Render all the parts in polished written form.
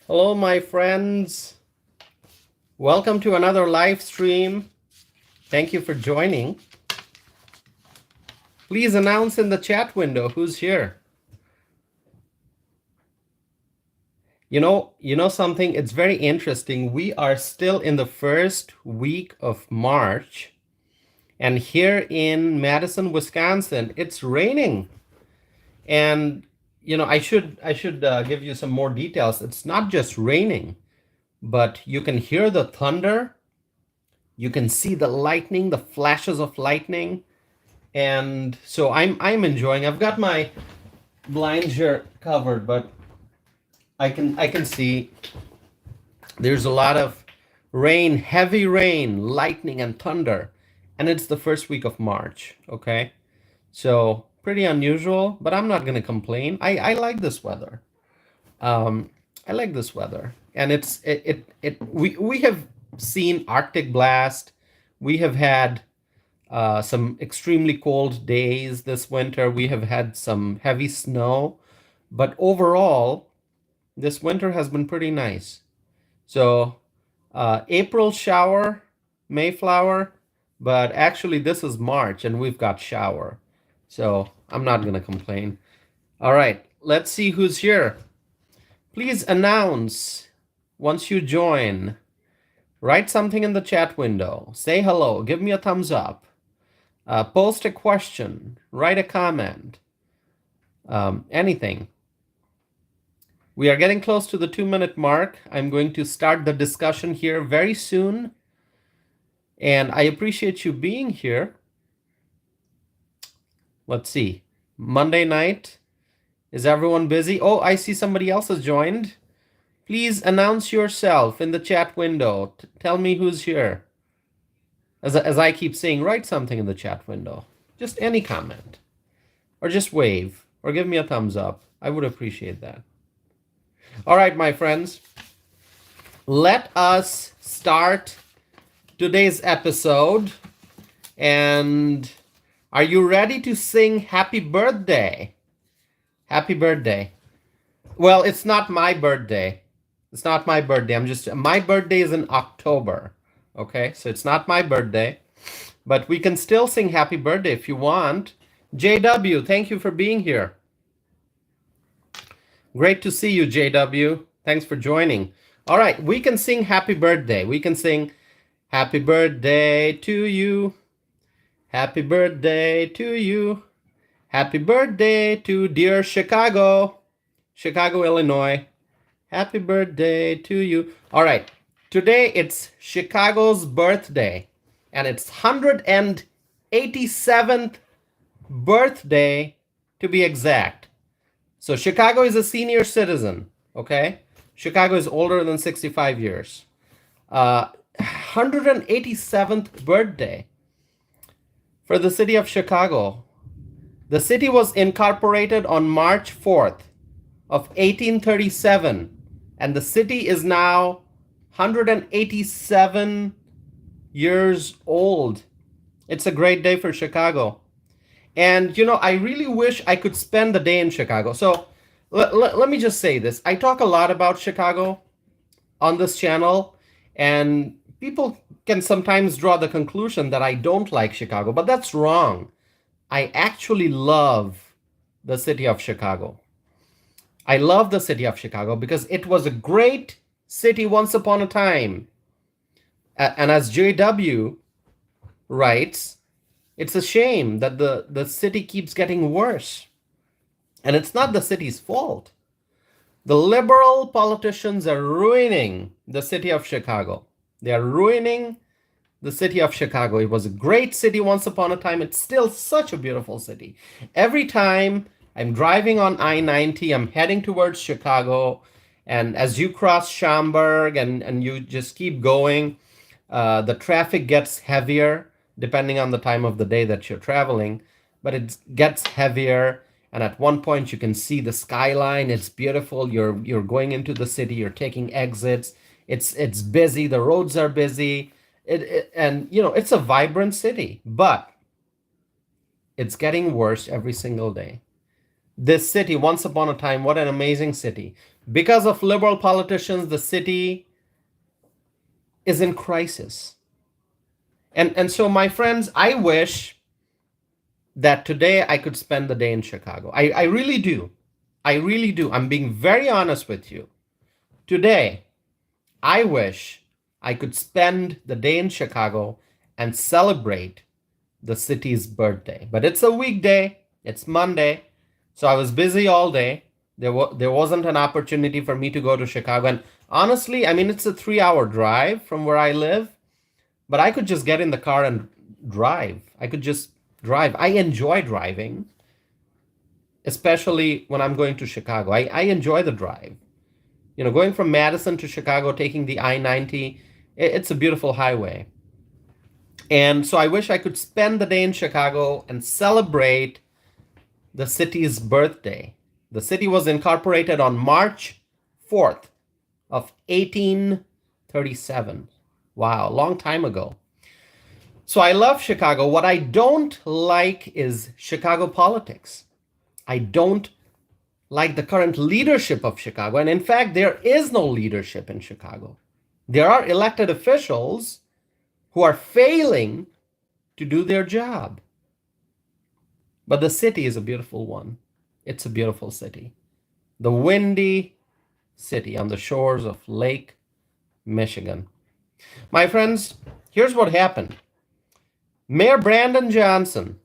Hello, my friends. Welcome to another live stream. Thank you for joining. Please announce in the chat window who's here. You know something? It's very interesting. We are still in the first week of March, and here in Madison, Wisconsin, it's raining. And I should give you some more details. It's not just raining, but you can hear the thunder. You can see the lightning, the flashes of lightning. And so I'm enjoying. I've got my blinds here covered, but I can see there's a lot of rain, heavy rain, lightning and thunder, and it's the first week of March. Okay, so pretty unusual, but I'm not gonna complain. I like this weather. Um, I like this weather, and we have seen Arctic blast. We have had some extremely cold days this winter. We have had some heavy snow, but overall, this winter has been pretty nice. So, April shower, Mayflower, but actually, this is March and we've got shower. So, I'm not going to complain. All right, let's see who's here. Please announce once you join. Write something in the chat window. Say hello. Give me a thumbs up. Post a question, write a comment, anything. We are getting close to the 2-minute mark. I'm going to start the discussion here very soon. And I appreciate you being here. Let's see. Monday night. Is everyone busy? Oh, I see somebody else has joined. Please announce yourself in the chat window. Tell me who's here. As I keep saying, write something in the chat window. Just any comment. Or just wave. Or give me a thumbs up. I would appreciate that. All right, my friends. Let us start today's episode. And are you ready to sing happy birthday? Happy birthday. Well, it's not my birthday. It's not my birthday. My birthday is in October. Okay, so it's not my birthday, but we can still sing happy birthday if you want. JW, thank you for being here. Great to see you, JW. Thanks for joining. All right, we can sing happy birthday. We can sing happy birthday to you. Happy birthday to you. Happy birthday to dear Chicago, Chicago, Illinois. Happy birthday to you. All right. Today it's Chicago's birthday, and it's 187th birthday to be exact. So Chicago is a senior citizen, okay? Chicago is older than 65 years. 187th birthday for the city of Chicago. The city was incorporated on March 4th of 1837, and the city is now 187 years old. It's a great day for Chicago. And, I really wish I could spend the day in Chicago. So let me just say this. I talk a lot about Chicago on this channel, and people can sometimes draw the conclusion that I don't like Chicago, but that's wrong. I actually love the city of Chicago. I love the city of Chicago because it was a great city once upon a time. And as JW writes, it's a shame that the city keeps getting worse. And it's not the city's fault. The liberal politicians are ruining the city of Chicago. They are ruining the city of Chicago. It was a great city once upon a time. It's still such a beautiful city. Every time I'm driving on I-90, I'm heading towards Chicago, and as you cross Schaumburg and you just keep going, the traffic gets heavier depending on the time of the day that you're traveling, but it gets heavier. And at one point you can see the skyline. It's beautiful. You're going into the city. You're taking exits. It's busy. The roads are busy. It's a vibrant city, but it's getting worse every single day. This city, once upon a time, what an amazing city. Because of liberal politicians, the city is in crisis. And so, my friends, I wish that today I could spend the day in Chicago. I really do. I really do. I'm being very honest with you. Today, I wish I could spend the day in Chicago and celebrate the city's birthday. But it's a weekday, it's Monday, so I was busy all day. There wasn't an opportunity for me to go to Chicago. And honestly, I mean, it's a 3 hour drive from where I live, but I could just get in the car and drive. I could just drive. I enjoy driving, especially when I'm going to Chicago. I enjoy the drive. You know, going from Madison to Chicago, taking the I-90, it's a beautiful highway. And so I wish I could spend the day in Chicago and celebrate the city's birthday. The city was incorporated on March 4th of 1837. Wow, a long time ago. So I love Chicago. What I don't like is Chicago politics. I don't like the current leadership of Chicago. And in fact, there is no leadership in Chicago. There are elected officials who are failing to do their job. But the city is a beautiful one. It's a beautiful city. The windy city on the shores of Lake Michigan. My friends, here's what happened. Mayor Brandon Johnson,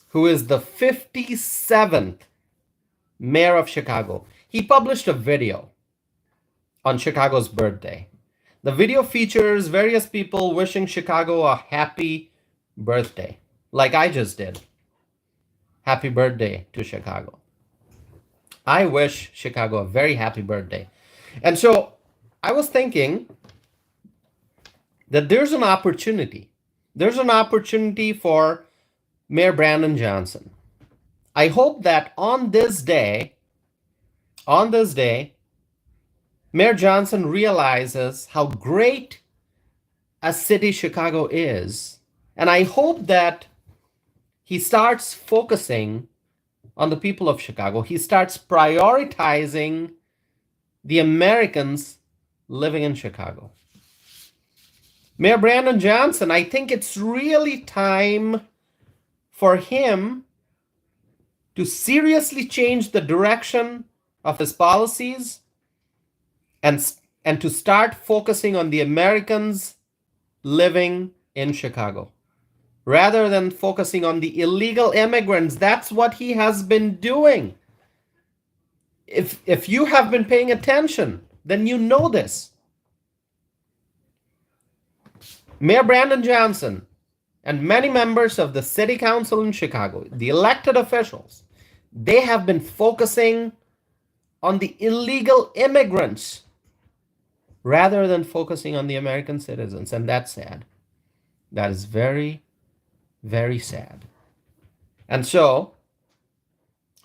who is the 57th mayor of Chicago, he published a video on Chicago's birthday. The video features various people wishing Chicago a happy birthday, like I just did. Happy birthday to Chicago. I wish Chicago a very happy birthday. And so I was thinking that there's an opportunity. There's an opportunity for Mayor Brandon Johnson. I hope that on this day, Mayor Johnson realizes how great a city Chicago is. And I hope that he starts focusing on the people of Chicago. He starts prioritizing the Americans living in Chicago. Mayor Brandon Johnson, I think it's really time for him to seriously change the direction of his policies and to start focusing on the Americans living in Chicago rather than focusing on the illegal immigrants. That's what he has been doing. If you have been paying attention, then you know this. Mayor Brandon Johnson and many members of the city council in Chicago, the elected officials, they have been focusing on the illegal immigrants rather than focusing on the American citizens. And that's sad. That is very, very sad. And so,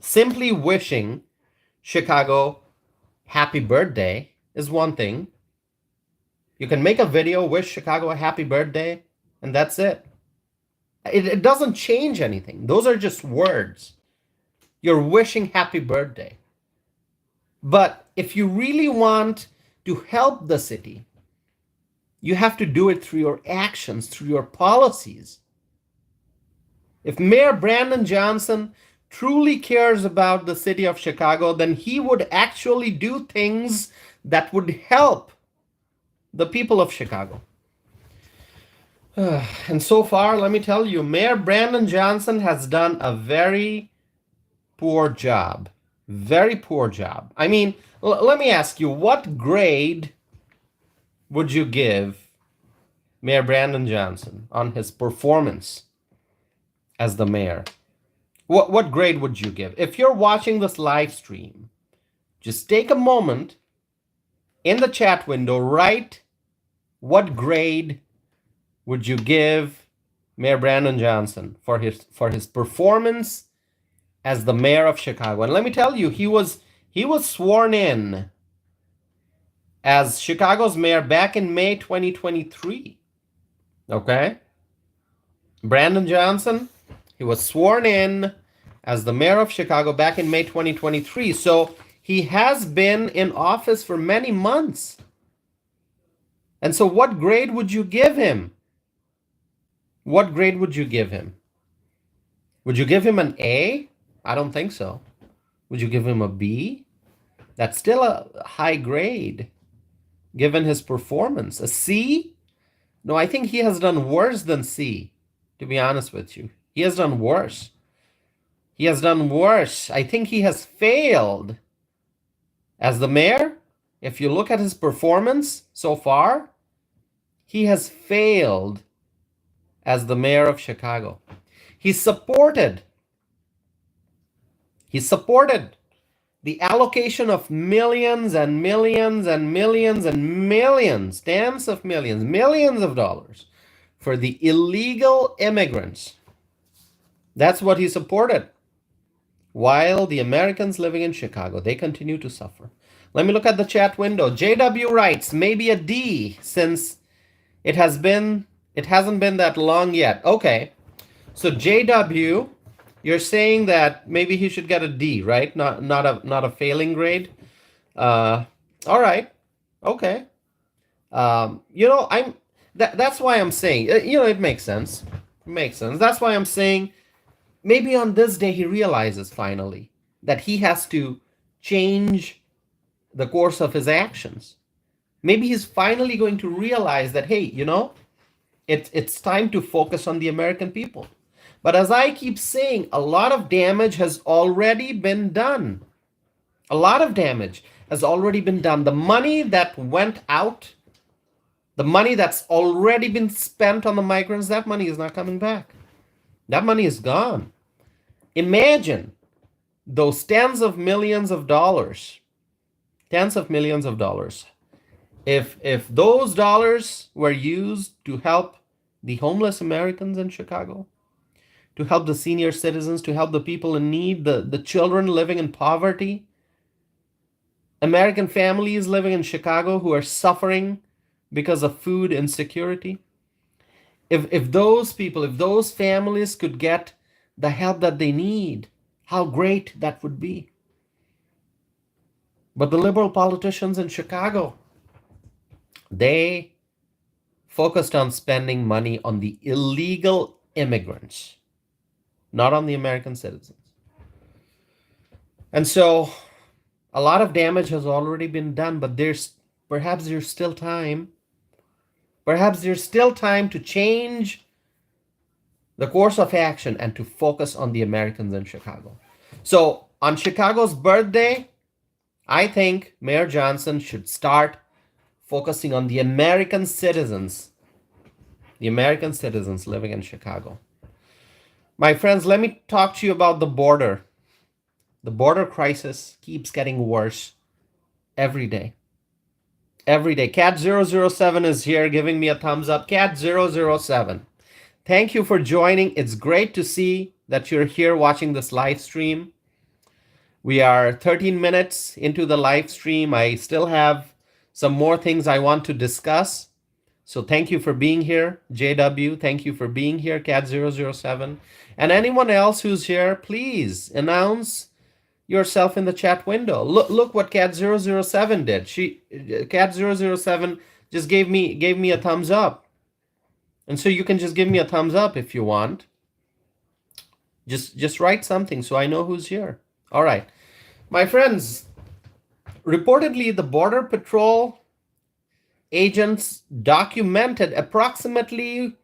simply wishing Chicago happy birthday is one thing. You can make a video, wish Chicago a happy birthday, and that's it. It doesn't change anything. Those are just words. You're wishing happy birthday. But if you really want to help the city, you have to do it through your actions, through your policies. If Mayor Brandon Johnson truly cares about the city of Chicago, then he would actually do things that would help the people of Chicago. And so far, let me tell you, Mayor Brandon Johnson has done a very poor job. Very poor job. I mean, let me ask you, what grade would you give Mayor Brandon Johnson on his performance as the mayor? What grade would you give? If you're watching this live stream, just take a moment in the chat window, write what grade would you give Mayor Brandon Johnson for his performance as the mayor of Chicago. And let me tell you, he was sworn in as Chicago's mayor back in May 2023. Okay? Brandon Johnson, he was sworn in as the mayor of Chicago back in May 2023. So he has been in office for many months. And so what grade would you give him? What grade would you give him? Would you give him an A? I don't think so. Would you give him a B? That's still a high grade given his performance. A C? No, I think he has done worse than C, to be honest with you. He has done worse. He has done worse. I think he has failed as the mayor. If you look at his performance so far, he has failed as the mayor of Chicago. He supported the allocation of millions and millions and millions and millions, tens of millions, millions of dollars for the illegal immigrants. That's what he supported. While the Americans living in Chicago, they continue to suffer. Let me look at the chat window. JW writes, maybe a D since it hasn't been that long yet. Okay. So JW, you're saying that maybe he should get a D, right? Not a failing grade. All right. Okay. That's why I'm saying, it makes sense. It makes sense. That's why I'm saying maybe on this day he realizes finally that he has to change the course of his actions. Maybe he's finally going to realize that, hey, it's time to focus on the American people. But as I keep saying, a lot of damage has already been done. A lot of damage has already been done. The money that went out, the money that's already been spent on the migrants, that money is not coming back. That money is gone. Imagine those tens of millions of dollars. If those dollars were used to help the homeless Americans in Chicago, to help the senior citizens, to help the people in need, the children living in poverty, American families living in Chicago who are suffering because of food insecurity, if those people, if those families could get the help that they need, how great that would be. But the liberal politicians in Chicago, they focused on spending money on the illegal immigrants, not on the American citizens. And so a lot of damage has already been done, but perhaps there's still time. Perhaps there's still time to change the course of action and to focus on the Americans in Chicago. So on Chicago's birthday, I think Mayor Johnson should start focusing on the American citizens living in Chicago. My friends, let me talk to you about the border. The border crisis keeps getting worse every day. Every day. Cat007 is here giving me a thumbs up. Cat007. Thank you for joining. It's great to see that you're here watching this live stream. We are 13 minutes into the live stream. I still have some more things I want to discuss. So thank you for being here. JW, thank you for being here. Cat007. And anyone else who's here, please announce yourself in the chat window. Look what Cat007 did. Cat007 just gave me a thumbs up. And so you can just give me a thumbs up if you want. Just write something so I know who's here. All right. My friends, reportedly the Border Patrol agents documented approximately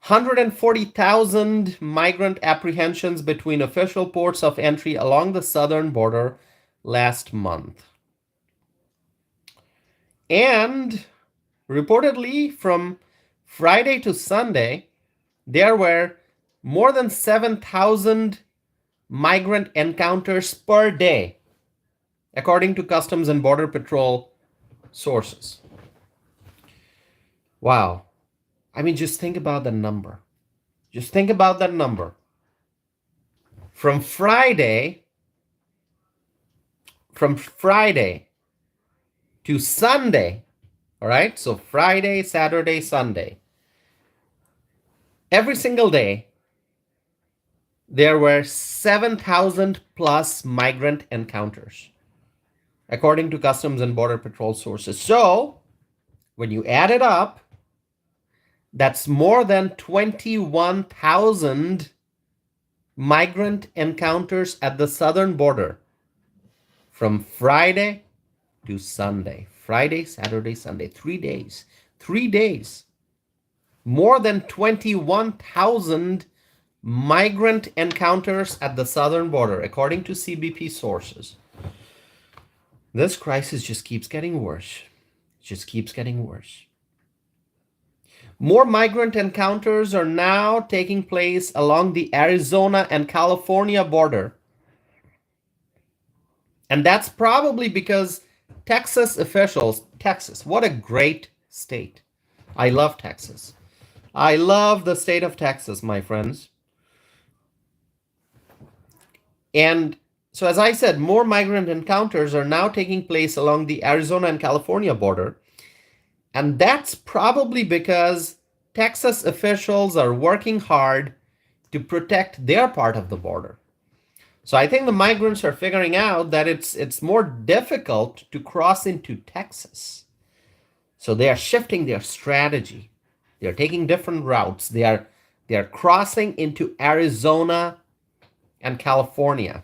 140,000 migrant apprehensions between official ports of entry along the southern border last month. And reportedly from Friday to Sunday, there were more than 7,000 migrant encounters per day, according to Customs and Border Patrol sources. Wow. I mean, just think about the number. Just think about that number. From Friday to Sunday, all right? So Friday, Saturday, Sunday. Every single day, there were 7,000 plus migrant encounters, according to Customs and Border Patrol sources. So, when you add it up, that's more than 21,000 migrant encounters at the southern border from Friday to Sunday. Friday, Saturday, Sunday. 3 days. 3 days. More than 21,000 migrant encounters at the southern border, according to CBP sources. This crisis just keeps getting worse. Just keeps getting worse. More migrant encounters are now taking place along the Arizona and California border. And that's probably because Texas officials, Texas, what a great state. I love Texas. I love the state of Texas, my friends. And so, as I said, more migrant encounters are now taking place along the Arizona and California border. And that's probably because Texas officials are working hard to protect their part of the border. So I think the migrants are figuring out that it's more difficult to cross into Texas. So they are shifting their strategy. They're taking different routes. They are crossing into Arizona and California.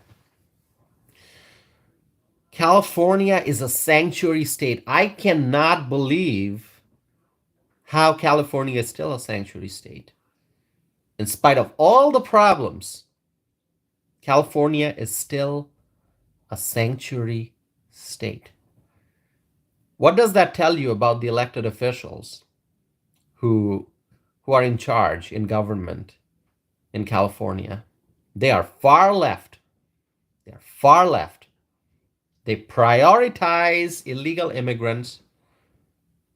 California is a sanctuary state. I cannot believe how California is still a sanctuary state. In spite of all the problems, California is still a sanctuary state. What does that tell you about the elected officials who are in charge in government in California? They are far left. They are far left. They prioritize illegal immigrants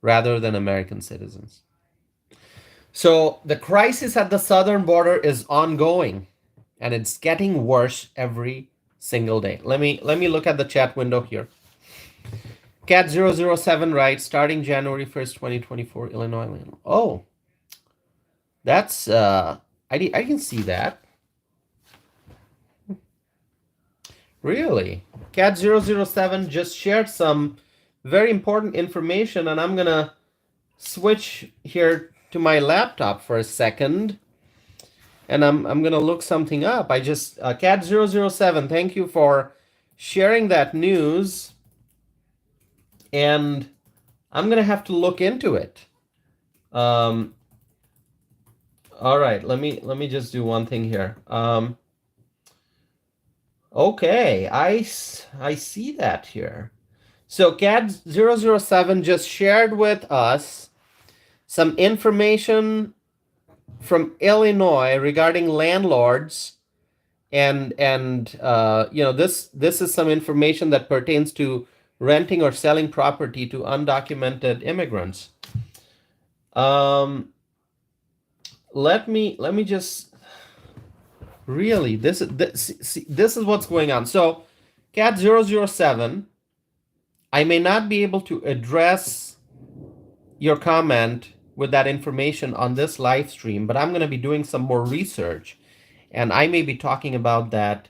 rather than American citizens. So the crisis at the southern border is ongoing, and it's getting worse every single day. Let me look at the chat window here. Cat007 writes, starting January 1st, 2024, Illinois. Oh, that's, I can see that. Really? Cat007 just shared some very important information, and I'm going to switch here to my laptop for a second. And I'm going to look something up. Cat007, thank you for sharing that news. And I'm going to have to look into it. All right, let me just do one thing here. Okay, I see that here. So Cat007 just shared with us some information from Illinois regarding landlords, and this is some information that pertains to renting or selling property to undocumented immigrants. Let me just really this is what's going on. So Cat007, I may not be able to address your comment with that information on this live stream, but I'm going to be doing some more research, and I may be talking about that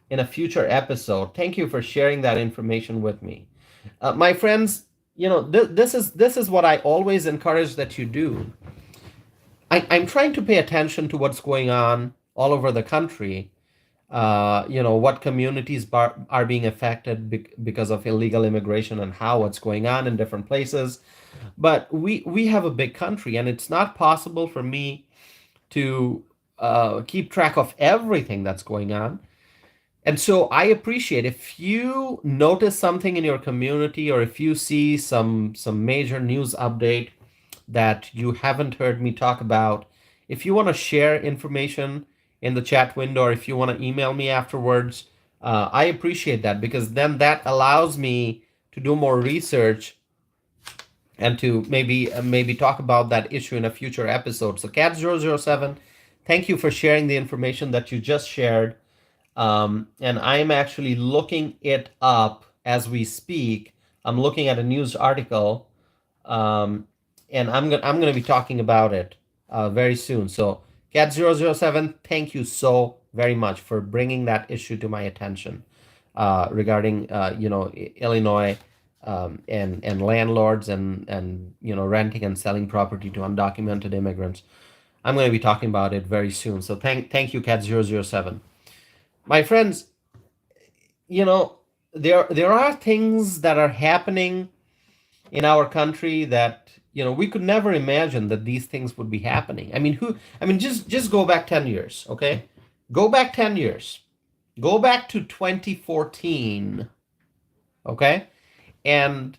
in a future episode. Thank you for sharing that information with me. My friends, this is what I always encourage that you do. I'm trying to pay attention to what's going on all over the country. What communities are being affected because of illegal immigration, and how what's going on in different places. But we have a big country, and it's not possible for me to keep track of everything that's going on. And so I appreciate if you notice something in your community, or if you see some major news update that you haven't heard me talk about, if you want to share information in the chat window, or if you want to email me afterwards, I appreciate that, because then that allows me to do more research and to maybe talk about that issue in a future episode. So Cat007, thank you for sharing the information that you just shared. And I'm actually looking it up as we speak. I'm looking at a news article, and I'm gonna be talking about it very soon. So Cat007, thank you so very much for bringing that issue to my attention regarding Illinois and landlords and renting and selling property to undocumented immigrants. I'm going to be talking about it very soon. So thank you, Cat007. My friends, there are things that are happening in our country that we could never imagine that these things would be happening. Just go back 10 years, okay? Go back 10 years. Go back to 2014, okay? And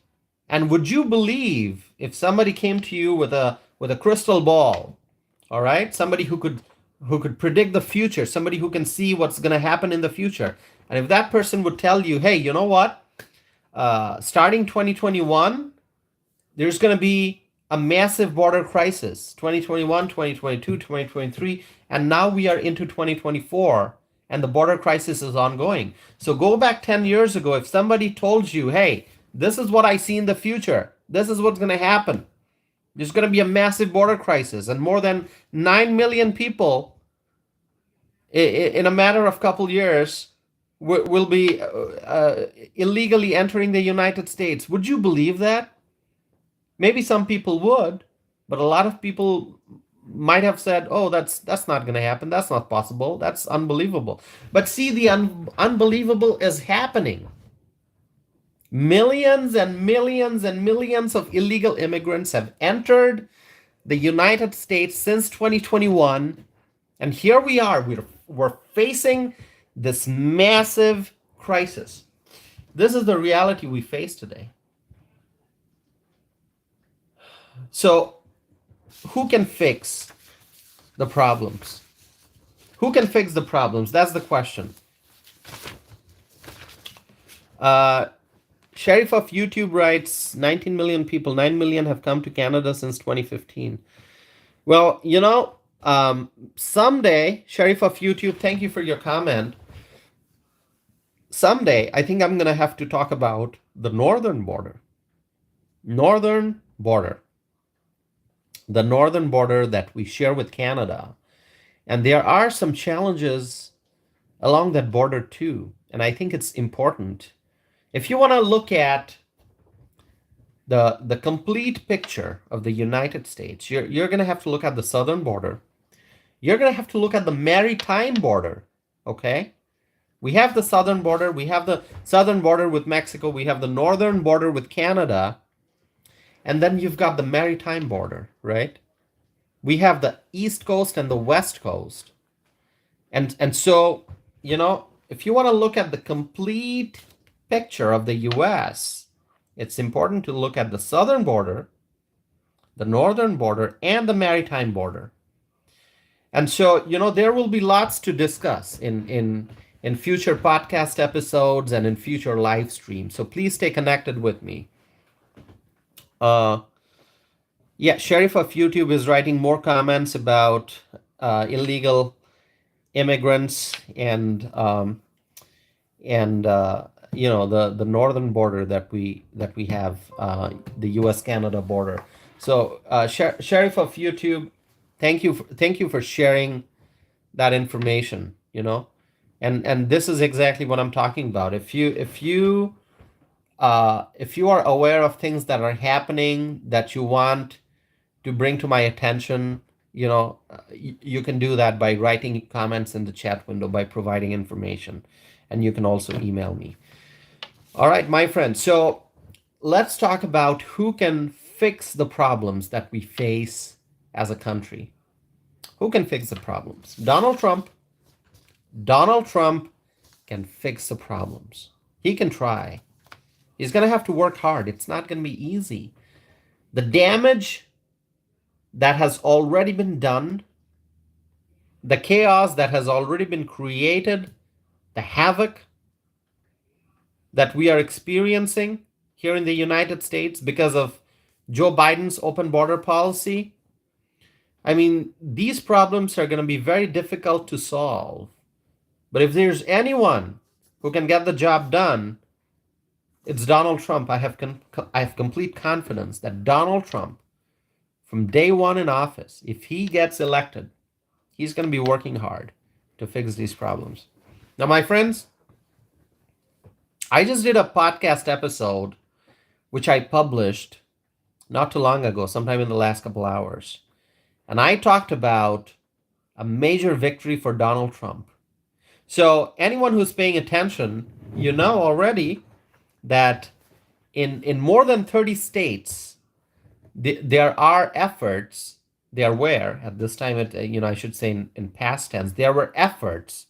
would you believe if somebody came to you with a crystal ball, all right? Somebody who could predict the future, somebody who can see what's going to happen in the future. And if that person would tell you, hey, you know what? Starting 2021, there's going to be a massive border crisis, 2021, 2022, 2023, and now we are into 2024, and the border crisis is ongoing. So go back 10 years ago, if somebody told you, hey, this is what I see in the future, this is what's going to happen, there's going to be a massive border crisis, and more than 9 million people in a matter of couple years will be illegally entering the United States. Would you believe that? Maybe some people would, but a lot of people might have said, oh, that's not going to happen. That's not possible. That's unbelievable. But see, the unbelievable is happening. Millions and millions and millions of illegal immigrants have entered the United States since 2021. And here we are. We're facing this massive crisis. This is the reality we face today. So, who can fix the problems? Who can fix the problems? That's the question. Sheriff of YouTube writes, 19 million people, 9 million have come to Canada since 2015. Well, someday, Sheriff of YouTube, thank you for your comment. Someday, I think I'm going to have to talk about the northern border. Northern border. The northern border that we share with Canada. And there are some challenges along that border too. And I think it's important. If you want to look at the complete picture of the United States, you're going to have to look at the southern border. You're going to have to look at the maritime border, okay? We have the southern border. We have the southern border with Mexico. We have the northern border with Canada. And then you've got the maritime border, right? We have the East Coast and the West Coast. And so, if you want to look at the complete picture of the US, it's important to look at the southern border, the northern border, and the maritime border. And so, there will be lots to discuss in future podcast episodes and in future live streams. So please stay connected with me. Sheriff of YouTube is writing more comments about illegal immigrants and the northern border that we have, the U.S.-Canada border. So Sheriff of YouTube, thank you for sharing that information. And this is exactly what I'm talking about. If you are aware of things that are happening that you want to bring to my attention, you can do that by writing comments in the chat window, by providing information, and you can also email me. All right, my friends. So let's talk about who can fix the problems that we face as a country. Who can fix the problems? Donald Trump. Donald Trump can fix the problems. He can try. He's going to have to work hard. It's not going to be easy. The damage that has already been done, the chaos that has already been created, the havoc that we are experiencing here in the United States because of Joe Biden's open border policy, these problems are going to be very difficult to solve. But if there's anyone who can get the job done, it's Donald Trump. I have complete confidence that Donald Trump, from day one in office, if he gets elected, he's going to be working hard to fix these problems. Now, my friends, I just did a podcast episode which I published not too long ago, sometime in the last couple hours. And I talked about a major victory for Donald Trump. So anyone who's paying attention, you know already that in more than 30 states, there are efforts, there were, at this time, I should say in past tense, there were efforts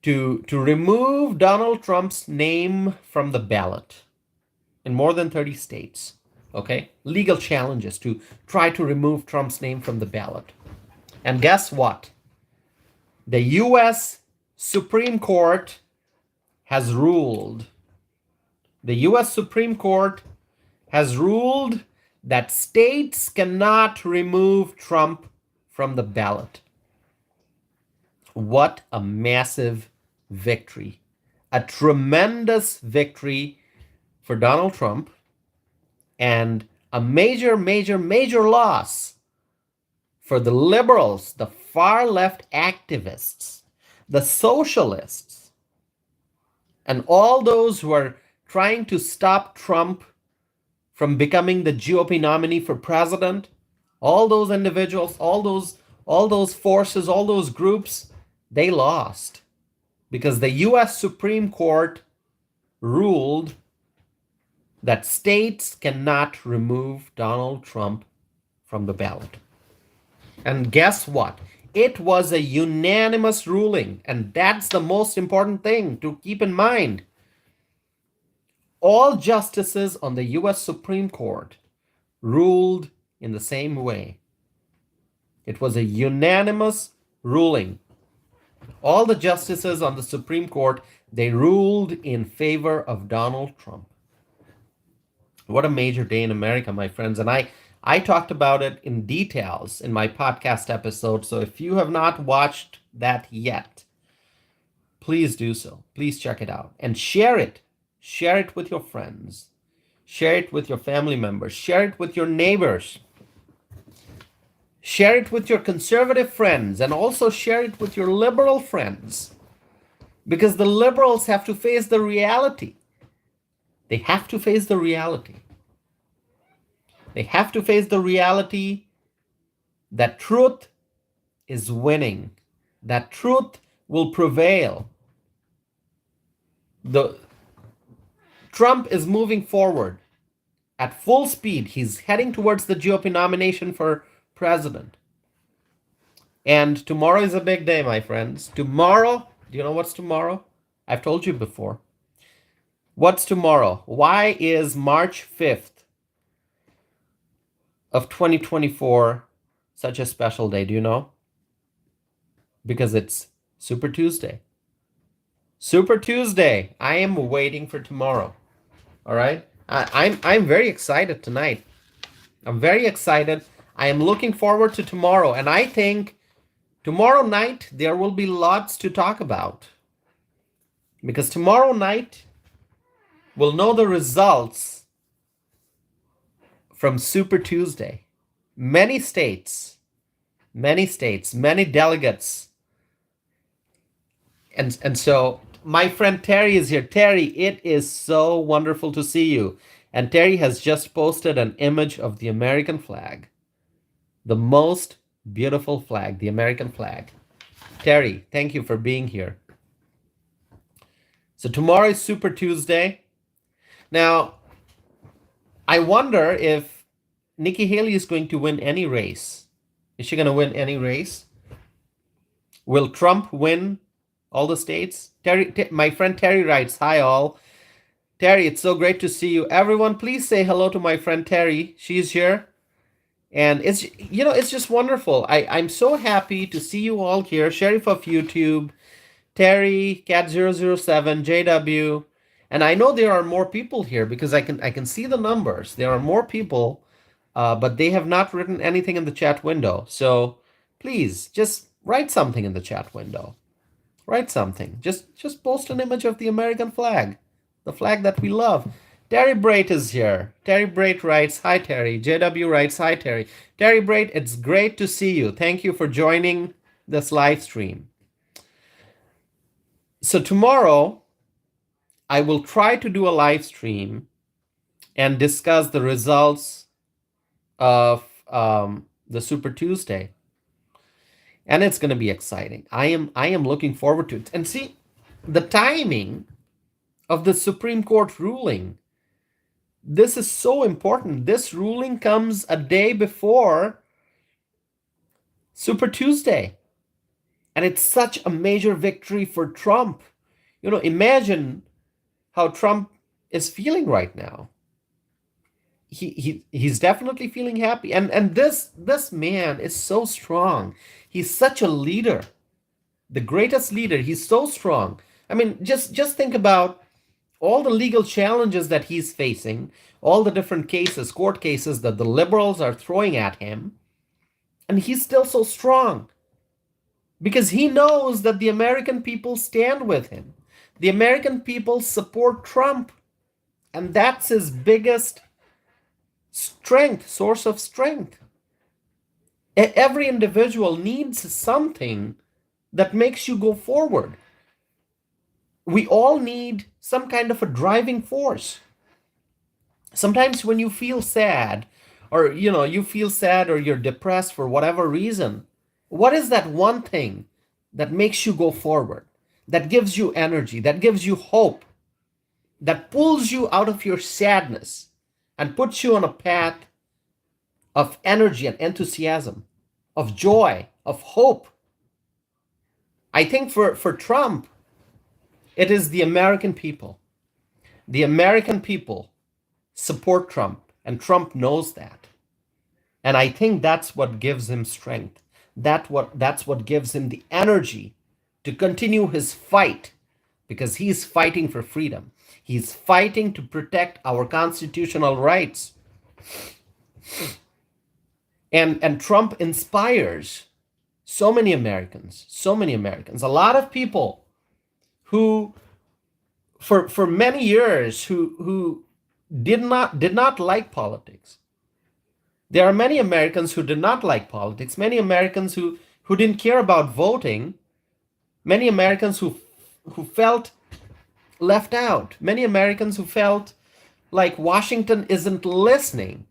to remove Donald Trump's name from the ballot in more than 30 states. Okay? Legal challenges to try to remove Trump's name from the ballot. And guess what? The U.S. Supreme Court has ruled. The U.S. Supreme Court has ruled that states cannot remove Trump from the ballot. What a massive victory. A tremendous victory for Donald Trump, and a major, major, major loss for the liberals, the far left activists, the socialists, and all those who are trying to stop Trump from becoming the GOP nominee for president. All those individuals, all those forces, all those groups, they lost because the US Supreme Court ruled that states cannot remove Donald Trump from the ballot. And guess what? It was a unanimous ruling, and that's the most important thing to keep in mind. All justices on the US Supreme Court ruled in the same way. It was a unanimous ruling. All the justices on the Supreme Court, they ruled in favor of Donald Trump. What a major day in America, my friends. And I talked about it in details in my podcast episode. So if you have not watched that yet, please do so. Please check it out and share it. Share it with your friends. Share it with your family members. Share it with your neighbors. Share it with your conservative friends, and also share it with your liberal friends. Because the liberals have to face the reality. They have to face the reality. They have to face the reality that truth is winning, that truth will prevail. Trump is moving forward at full speed. He's heading towards the GOP nomination for president. And tomorrow is a big day, my friends. Tomorrow, do you know what's tomorrow? I've told you before. What's tomorrow? Why is March 5th of 2024 such a special day? Do you know? Because it's Super Tuesday. Super Tuesday. I am waiting for tomorrow. All right? I'm very excited tonight. I'm very excited. I am looking forward to tomorrow. And I think tomorrow night there will be lots to talk about. Because tomorrow night we'll know the results from Super Tuesday. Many states, many delegates. And so my friend Terry is here. Terry, it is so wonderful to see you. And Terry has just posted an image of the American flag. The most beautiful flag, the American flag. Terry, thank you for being here. So tomorrow is Super Tuesday. Now, I wonder if Nikki Haley is going to win any race. Is she going to win any race? Will Trump win all the states? My friend Terry writes, hi all. Terry, it's so great to see you. Everyone, please say hello to my friend Terry. She's here. And it's just wonderful. I'm so happy to see you all here. Sheriff of YouTube, Terry, Cat007, JW. And I know there are more people here because I can see the numbers. There are more people, but they have not written anything in the chat window. So please just write something in the chat window. Write something. Just post an image of the American flag, the flag that we love. Terry Brait is here. Terry Brait writes, hi Terry. JW writes, hi Terry. Terry Brait, it's great to see you. Thank you for joining this live stream. So tomorrow, I will try to do a live stream and discuss the results of the Super Tuesday, and it's going to be exciting. I am looking forward to it. And see, the timing of the Supreme Court ruling. This is so important. This ruling comes a day before Super Tuesday, and it's such a major victory for Trump. Imagine how Trump is feeling right now. He's definitely feeling happy, and this man is so strong. He's such a leader, the greatest leader. He's so strong. I mean, just think about all the legal challenges that he's facing, all the different cases, court cases that the liberals are throwing at him, and he's still so strong because he knows that the American people stand with him. The American people support Trump, and that's his biggest strength, source of strength. Every individual needs something that makes you go forward. We all need some kind of a driving force. Sometimes when you feel sad, or you feel sad or you're depressed for whatever reason, what is that one thing that makes you go forward, that gives you energy, that gives you hope, that pulls you out of your sadness and puts you on a path of energy and enthusiasm, of joy, of hope? I think for Trump, it is the American people. The American people support Trump, and Trump knows that. And I think that's what gives him strength. That's what gives him the energy to continue his fight, because he's fighting for freedom. He's fighting to protect our constitutional rights. And Trump inspires so many Americans, a lot of people who for many years who did not like politics. There are many Americans who did not like politics, many Americans who didn't care about voting, many Americans who felt left out, many Americans who felt like Washington isn't listening.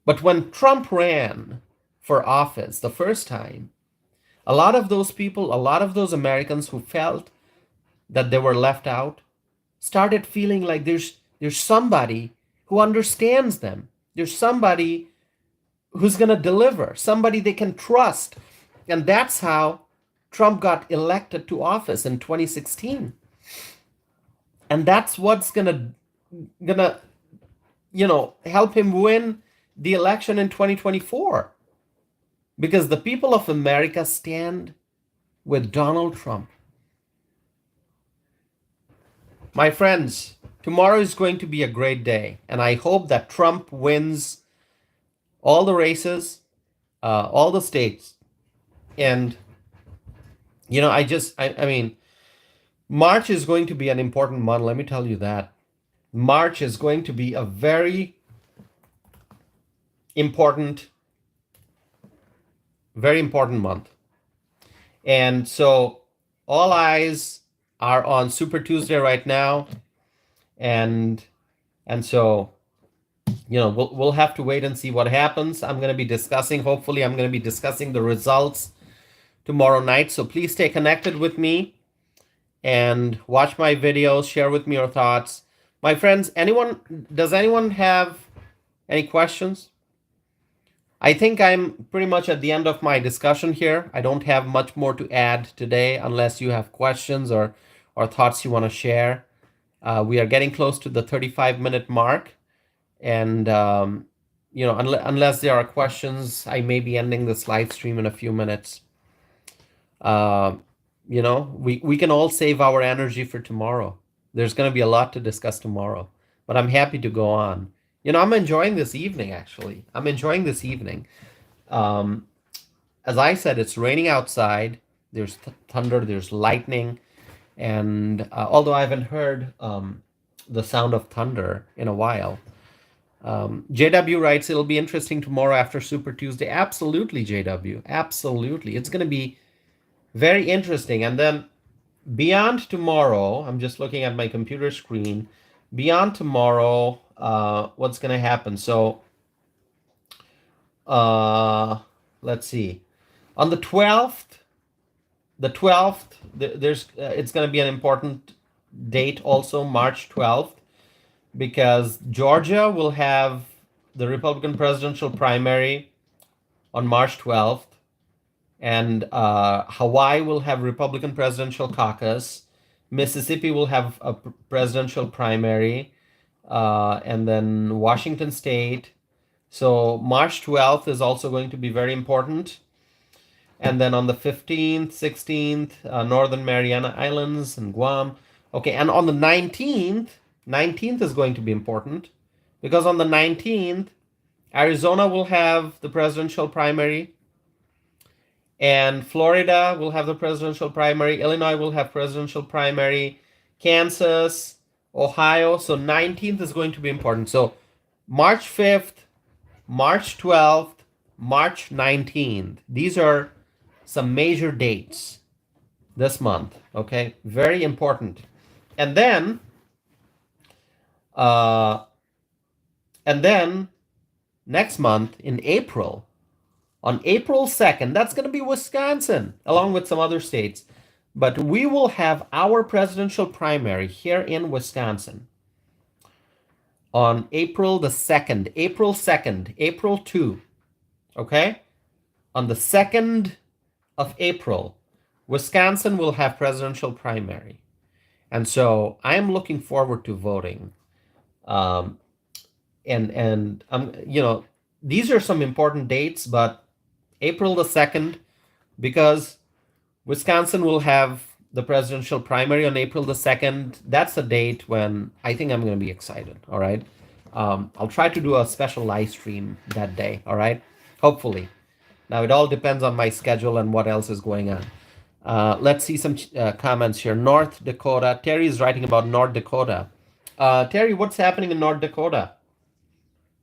But when Trump ran for office the first time, a lot of those people, a lot of those Americans who felt that they were left out, started feeling like there's somebody who understands them. There's somebody who's going to deliver, somebody they can trust. And that's how Trump got elected to office in 2016. And that's what's gonna help him win the election in 2024. Because the people of America stand with Donald Trump. My friends, tomorrow is going to be a great day, and I hope that Trump wins all the races, all the states. And I mean, March is going to be an important month. Let me tell you that. March is going to be a very important month. And so all eyes are on Super Tuesday right now. And so, we'll have to wait and see what happens. Hopefully I'm going to be discussing the results tomorrow night. So please stay connected with me and watch my videos, share with me your thoughts. My friends, does anyone have any questions? I think I'm pretty much at the end of my discussion here. I don't have much more to add today unless you have questions or thoughts you want to share. We are getting close to the 35-minute mark. And, unless there are questions, I may be ending this live stream in a few minutes. We can all save our energy for tomorrow. There's going to be a lot to discuss tomorrow, but I'm happy to go on. I'm enjoying this evening, actually. I'm enjoying this evening. As I said, it's raining outside. There's thunder, there's lightning. And although I haven't heard the sound of thunder in a while, JW writes, it'll be interesting tomorrow after Super Tuesday. Absolutely, JW. Absolutely. It's going to be very interesting. And then beyond tomorrow, I'm just looking at my computer screen. Beyond tomorrow, what's going to happen? So, uh, let's see. On the 12th, there's it's going to be an important date also, March 12th, because Georgia will have the Republican presidential primary on March 12th, and Hawaii will have Republican presidential caucus. Mississippi will have a presidential primary, and then Washington State. So March 12th is also going to be very important. And then on the 15th, 16th, Northern Mariana Islands and Guam. Okay, and on the 19th is going to be important because on the 19th, Arizona will have the presidential primary, and Florida will have the presidential primary. Illinois will have presidential primary. Kansas, Ohio. So 19th is going to be important. So March 5th, March 12th, March 19th. These are some major dates this month. Okay, very important. And then, next month in April, on April 2nd, that's going to be Wisconsin, along with some other states. But we will have our presidential primary here in Wisconsin on April the 2nd, April 2nd, April 2. Okay? On the 2nd of April, Wisconsin will have presidential primary. And so I'm looking forward to voting. And these are some important dates, but April the 2nd, because Wisconsin will have the presidential primary on April the 2nd. That's a date when I think I'm going to be excited. All right. I'll try to do a special live stream that day. All right. Hopefully. Now, it all depends on my schedule and what else is going on. Let's see some comments here. North Dakota. Terry is writing about North Dakota. Terry, what's happening in North Dakota?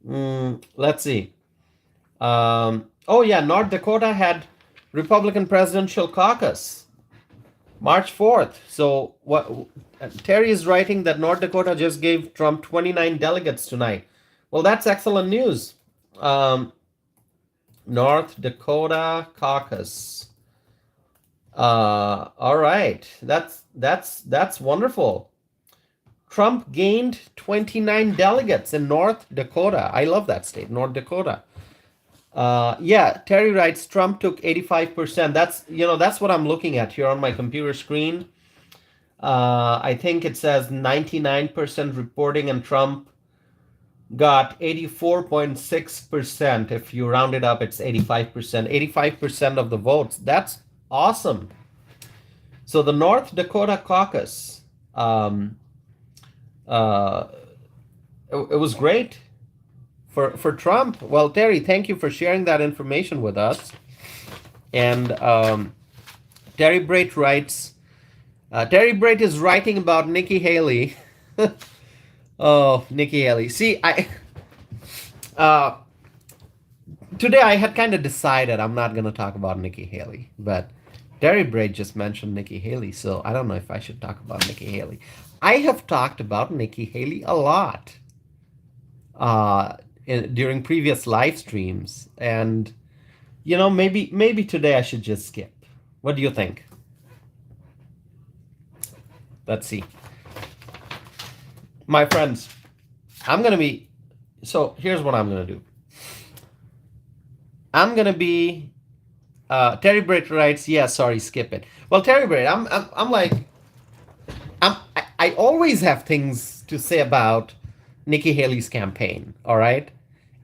Let's see. Oh, yeah, North Dakota had Republican presidential caucus March 4th. So what Terry is writing that North Dakota just gave Trump 29 delegates tonight. Well, that's excellent news. North Dakota caucus. All right. That's wonderful. Trump gained 29 delegates in North Dakota. I love that state, North Dakota. Yeah, Terry writes Trump took 85%. That's what I'm looking at here on my computer screen. I think it says 99% reporting, and Trump got 84.6%. If you round it up, it's 85%. 85% of the votes. That's awesome. So the North Dakota caucus, it was great for Trump. Well, Terry, thank you for sharing that information with us. And Terry Brait writes, Terry Brait is writing about Nikki Haley. Oh, Nikki Haley. See, today I had kind of decided I'm not going to talk about Nikki Haley, but Terry Brait just mentioned Nikki Haley, so I don't know if I should talk about Nikki Haley. I have talked about Nikki Haley a lot during previous live streams, and maybe today I should just skip. What do you think? Let's see. My friends, so here's what I'm going to do. I'm going to be, Terry Brait writes, yeah, sorry, skip it. Well, Terry Brait, I always have things to say about Nikki Haley's campaign, all right?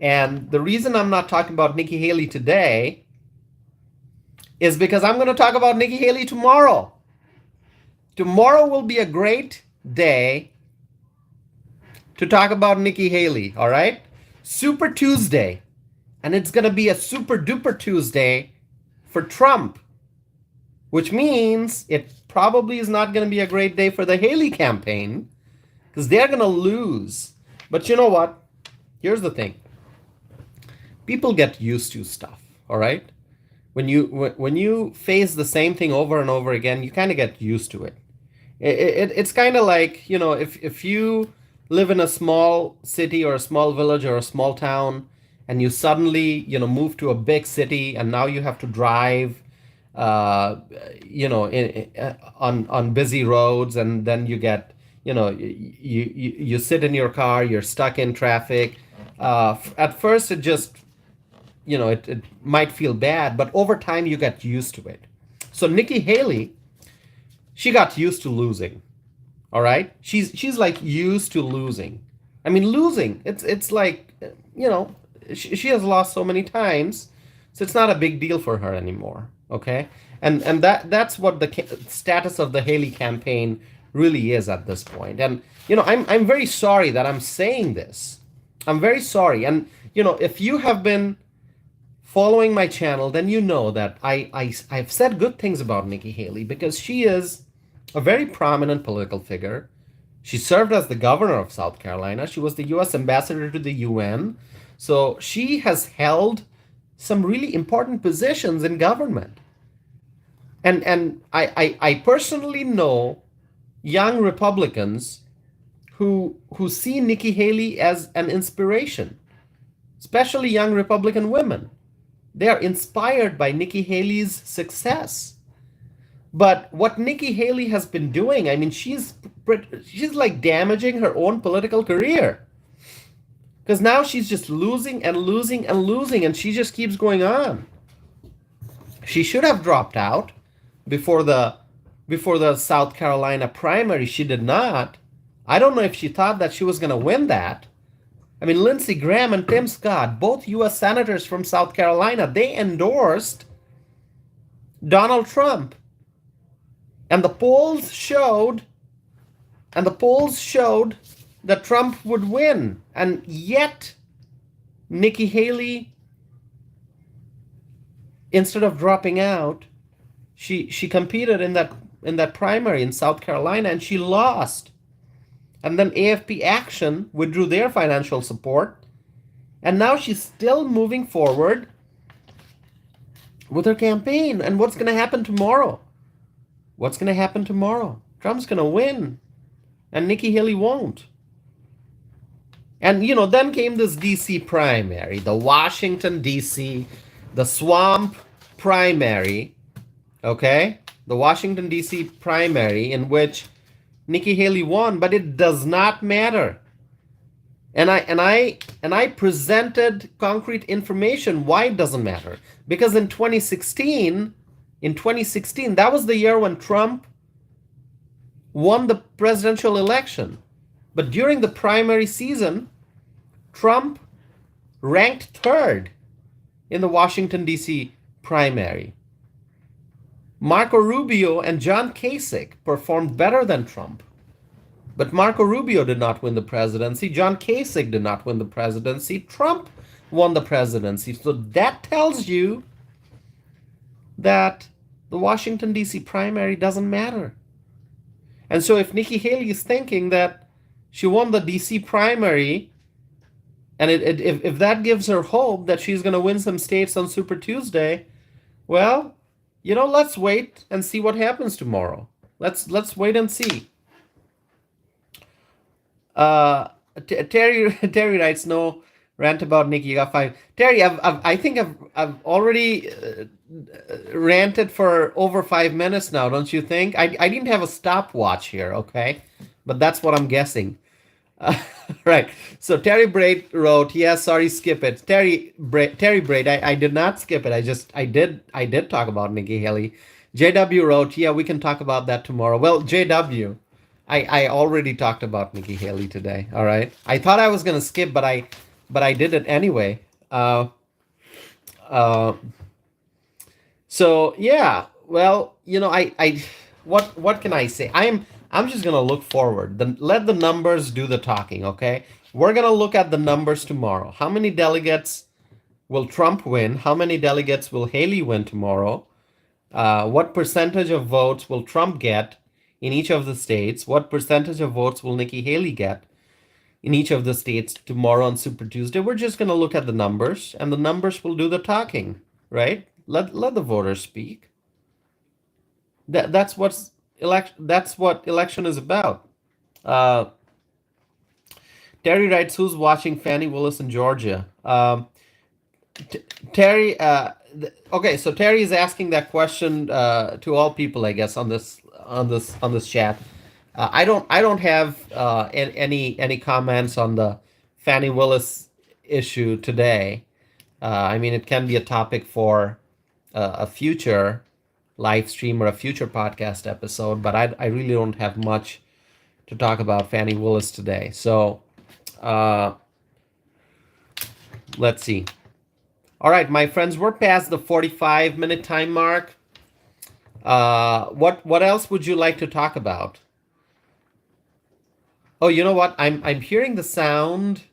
And the reason I'm not talking about Nikki Haley today is because I'm going to talk about Nikki Haley tomorrow. Tomorrow will be a great day to talk about Nikki Haley, all right? Super Tuesday. And it's going to be a super duper Tuesday for Trump, which means it probably is not going to be a great day for the Haley campaign because they're going to lose. But you know what? Here's the thing. People get used to stuff, all right? When you face the same thing over and over again, you kind of get used to it. It's kind of like, if you live in a small city or a small village or a small town, and you suddenly, move to a big city, and now you have to drive, uh, on busy roads, and then you get, you sit in your car, you're stuck in traffic. At first, it just, it might feel bad, but over time you get used to it. So Nikki Haley, she got used to losing. All right, she's like used to losing. I mean, losing. It's like, she has lost so many times, so it's not a big deal for her anymore. Okay, and that's what the status of the Haley campaign really is at this point. And I'm very sorry that I'm saying this. I'm very sorry. And if you have been following my channel, then you know that I've said good things about Nikki Haley because she is a very prominent political figure. She served as the governor of South Carolina. She was the U.S. ambassador to the UN. So she has held some really important positions in government. And I personally know young Republicans who see Nikki Haley as an inspiration, especially young Republican women. They are inspired by Nikki Haley's success. But what Nikki Haley has been doing, I mean, she's like damaging her own political career because now she's just losing and losing and losing, and she just keeps going on. She should have dropped out before the South Carolina primary. She did not. I don't know if she thought that she was going to win that. I mean, Lindsey Graham and Tim Scott, both U.S. senators from South Carolina, they endorsed Donald Trump. And the polls showed that Trump would win. And yet, Nikki Haley, instead of dropping out, she competed in that primary in South Carolina, and she lost. And then AFP Action withdrew their financial support. And now she's still moving forward with her campaign. And what's going to happen tomorrow? What's going to happen tomorrow? Trump's going to win, and Nikki Haley won't. And, then came this D.C. primary, the Washington, D.C., the swamp primary, okay? The Washington, D.C. primary in which Nikki Haley won, but it does not matter. And I presented concrete information why it doesn't matter. Because in 2016, that was the year when Trump won the presidential election. But during the primary season, Trump ranked third in the Washington, D.C. primary. Marco Rubio and John Kasich performed better than Trump. But Marco Rubio did not win the presidency. John Kasich did not win the presidency. Trump won the presidency. So that tells you that the Washington, D.C. primary doesn't matter. And so if Nikki Haley is thinking that she won the D.C. primary, and if that gives her hope that she's going to win some states on Super Tuesday, well, let's wait and see what happens tomorrow. Let's wait and see. Terry writes, no rant about Nikki, you got 5. Terry, I think I've already ranted for over 5 minutes now, don't you think? I didn't have a stopwatch here, okay? But that's what I'm guessing. Right. So Terry Braid wrote, yeah, sorry, skip it. Terry Braid, I did not skip it. I did talk about Nikki Haley. JW wrote, yeah, we can talk about that tomorrow. Well, JW, I already talked about Nikki Haley today. All right. I thought I was gonna skip, but I did it anyway. So yeah, well, what can I say? I'm just gonna look forward. Let the numbers do the talking, okay? We're gonna look at the numbers tomorrow. How many delegates will Trump win? How many delegates will Haley win tomorrow? What percentage of votes will Trump get in each of the states? What percentage of votes will Nikki Haley get in each of the states tomorrow on Super Tuesday? We're just going to look at the numbers, and the numbers will do the talking, right? Let the voters speak. That's what's That's what election is about. Uh, Terry writes, "Who's watching Fannie Willis in Georgia?" Terry, okay, so Terry is asking that question to all people, I guess, on this chat. I don't have any comments on the Fannie Willis issue today. I mean, it can be a topic for a future live stream or a future podcast episode, but I really don't have much to talk about Fannie Willis today. So uh, let's see. All right, my friends, we're past the 45-minute time mark. What else would you like to talk about? Oh, you know what? I'm hearing the sound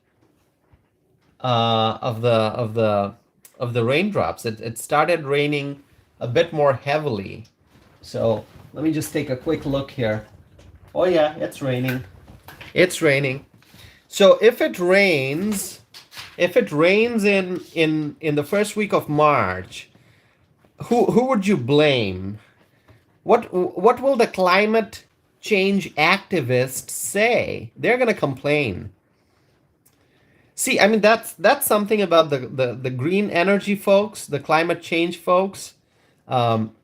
of the raindrops. It started raining a bit more heavily. So let me just take a quick look here. Oh yeah, it's raining. It's raining. So if it rains in the first week of March, who would you blame? What will the climate change activists say? They're gonna complain. See, I mean that's something about the green energy folks, the climate change folks. Um,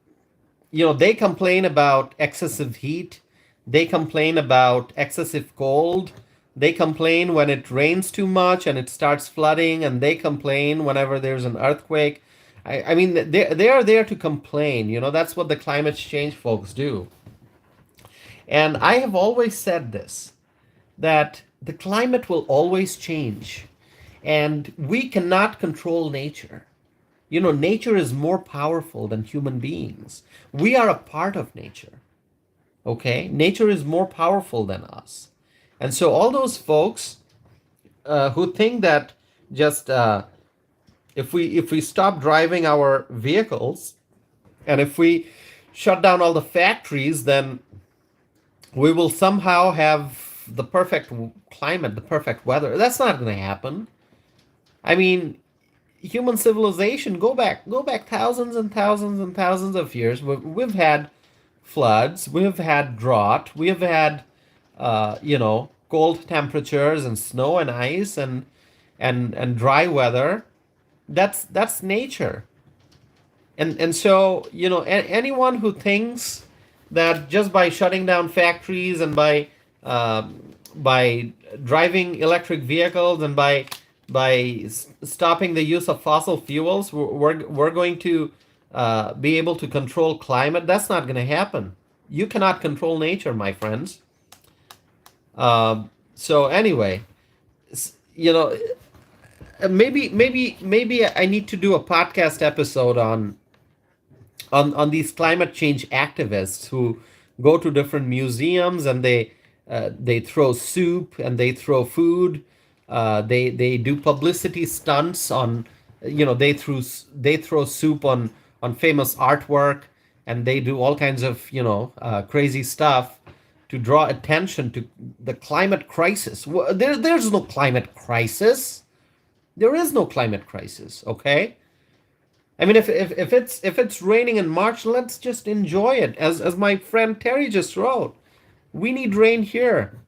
they complain about excessive heat. They complain about excessive cold. They complain when it rains too much and it starts flooding, and they complain whenever there's an earthquake. I mean, they are there to complain. That's what the climate change folks do. And I have always said this, that the climate will always change, and we cannot control nature. Nature is more powerful than human beings. We are a part of nature. Okay? Nature is more powerful than us. And so, all those folks who think that just if we stop driving our vehicles, and if we shut down all the factories, then we will somehow have the perfect climate, the perfect weather. That's not going to happen. I mean, human civilization, go back thousands and thousands and thousands of years. We've had floods, we've had drought, we've had cold temperatures and snow and ice and dry weather. That's nature. And so anyone who thinks that just by shutting down factories, and by driving electric vehicles, and by stopping the use of fossil fuels, we're going to be able to control climate. That's not going to happen. You cannot control nature, my friends. So anyway, s- you know, maybe I need to do a podcast episode on these climate change activists who go to different museums, and they throw soup and they throw food. They do publicity stunts on, they throw soup on famous artwork, and they do all kinds of crazy stuff to draw attention to the climate crisis. There's no climate crisis. There is no climate crisis. Okay. I mean, if it's raining in March, let's just enjoy it. As my friend Terry just wrote, we need rain here.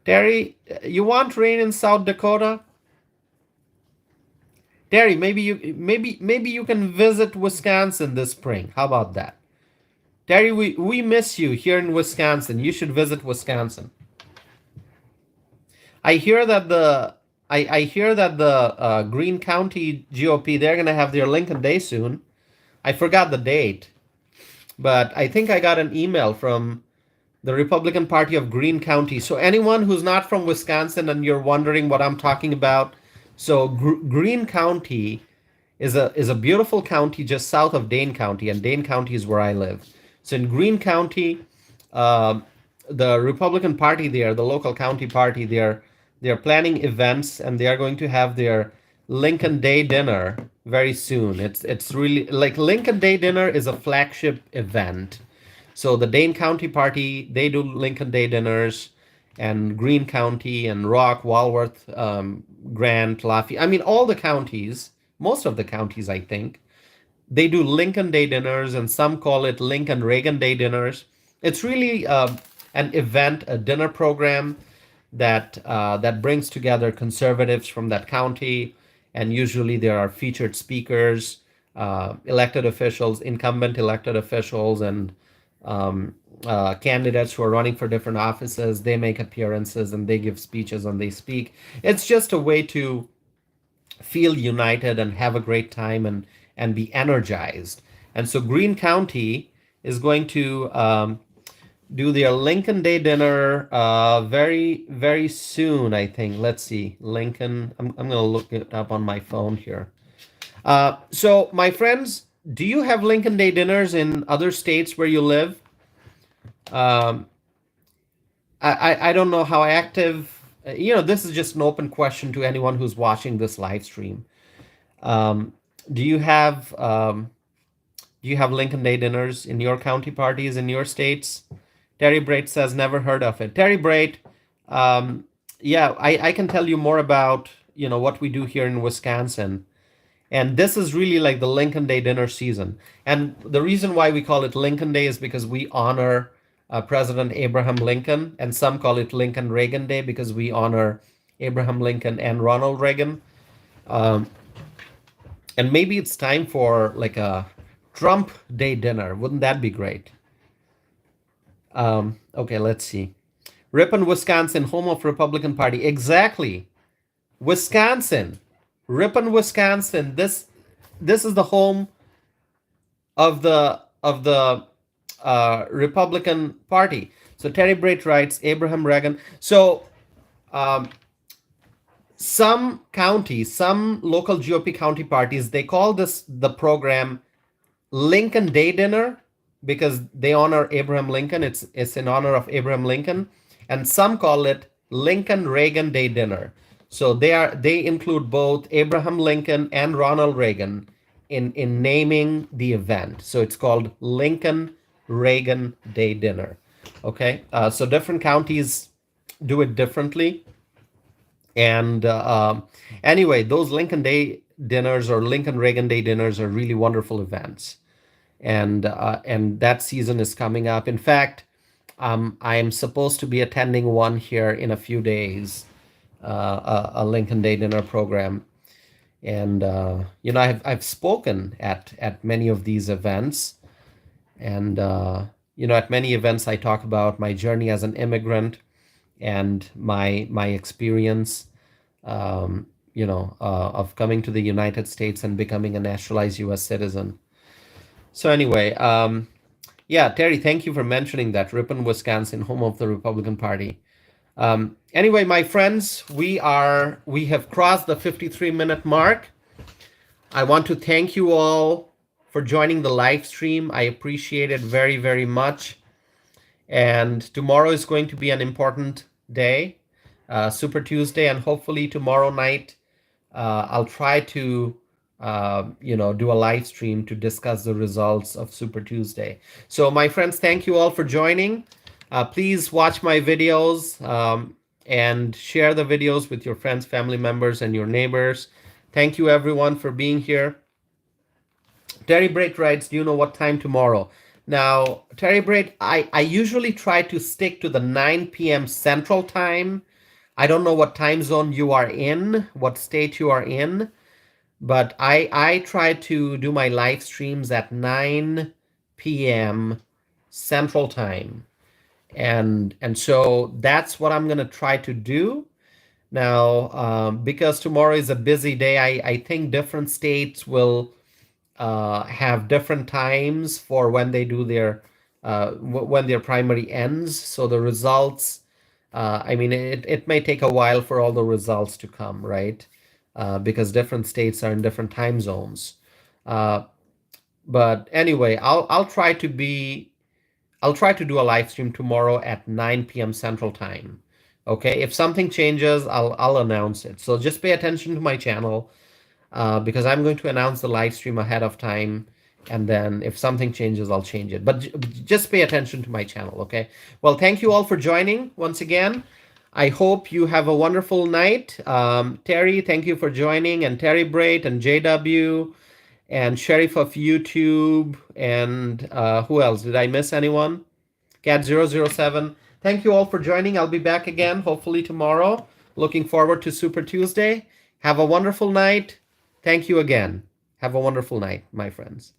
Terry, you want rain in South Dakota? Terry, maybe you can visit Wisconsin this spring. How about that? Terry, we miss you here in Wisconsin. You should visit Wisconsin. I hear that the Greene County GOP, they're gonna have their Lincoln Day soon. I forgot the date, but I think I got an email from the Republican Party of Greene County. So anyone who's not from Wisconsin and you're wondering what I'm talking about, so Greene County is a beautiful county just south of Dane County, and Dane County is where I live. So in Greene County, um, the Republican Party there, the local county party there, they're planning events, and they are going to have their Lincoln Day dinner very soon. It's really like Lincoln Day dinner is a flagship event. So the Dane County Party, they do Lincoln Day dinners, and Greene County and Rock, Walworth, Grant, Lafayette. I mean, all the counties, most of the counties, I think, they do Lincoln Day dinners, and some call it Lincoln Reagan Day dinners. it's really an event, a dinner program that brings together conservatives from that county, and usually there are featured speakers, elected officials, incumbent elected officials, and um, candidates who are running for different offices. They make appearances and they give speeches and they speak. It's just a way to feel united and have a great time and be energized. And so Greene County is going to do their Lincoln Day dinner very, very soon, I think. Let's see. Lincoln, I'm going to look it up on my phone here. So, my friends, do you have Lincoln Day dinners in other states where you live? Um, I don't know how active, this is just an open question to anyone who's watching this live stream. Um, do you have Lincoln Day dinners in your county parties in your states? Terry Brait says never heard of it. Terry Brait, um, yeah, I can tell you more about what we do here in Wisconsin. And this is really like the Lincoln Day dinner season. And the reason why we call it Lincoln Day is because we honor President Abraham Lincoln, and some call it Lincoln Reagan Day because we honor Abraham Lincoln and Ronald Reagan. Um, and maybe it's time for like a Trump Day dinner. Wouldn't that be great? Okay, let's see. Ripon, Wisconsin, home of Republican Party. Exactly. Wisconsin. Ripon, Wisconsin. This is the home of the Republican Party. So Terry Brait writes Abraham Reagan. So um, some counties, some local GOP county parties, they call the program Lincoln Day Dinner because they honor Abraham Lincoln. It's in honor of Abraham Lincoln, and some call it Lincoln Reagan Day Dinner. So they include both Abraham Lincoln and Ronald Reagan in naming the event. So it's called Lincoln Reagan Day Dinner. Okay, so different counties do it differently. And anyway, those Lincoln Day dinners or Lincoln Reagan Day dinners are really wonderful events, and that season is coming up. In fact, I'm supposed to be attending one here in a few days, a Lincoln Day dinner program, and I've spoken at many of these events, and at many events I talk about my journey as an immigrant and my experience, of coming to the United States and becoming a naturalized U.S. citizen. So anyway, yeah, Terry, thank you for mentioning that. Ripon, Wisconsin, home of the Republican Party. Anyway, my friends, we have crossed the 53-minute mark. I want to thank you all for joining the live stream. I appreciate it very, very much. And tomorrow is going to be an important day, Super Tuesday, and hopefully tomorrow night I'll try to do a live stream to discuss the results of Super Tuesday. So my friends, thank you all for joining. Please watch my videos and share the videos with your friends, family members, and your neighbors. Thank you everyone for being here. Terry Brait writes, do you know what time tomorrow? Now, Terry Brait, I usually try to stick to the 9 p.m. Central Time. I don't know what time zone you are in, what state you are in, but I try to do my live streams at 9 p.m. Central Time. And so that's what I'm going to try to do. Now, because tomorrow is a busy day, I think different states will have different times for when they do when their primary ends. So the results, it may take a while for all the results to come, right? Because different states are in different time zones. But anyway, I'll try to do a live stream tomorrow at 9 p.m. Central Time. Okay, if something changes, I'll announce it. So just pay attention to my channel. Because I'm going to announce the live stream ahead of time, and then if something changes, I'll change it. But just pay attention to my channel, okay? Well, thank you all for joining once again. I hope you have a wonderful night. Terry, thank you for joining, and Terry Brait, and JW, and Sheriff of YouTube, and who else? Did I miss anyone? Cat007. Thank you all for joining. I'll be back again, hopefully tomorrow. Looking forward to Super Tuesday. Have a wonderful night. Thank you again. Have a wonderful night, my friends.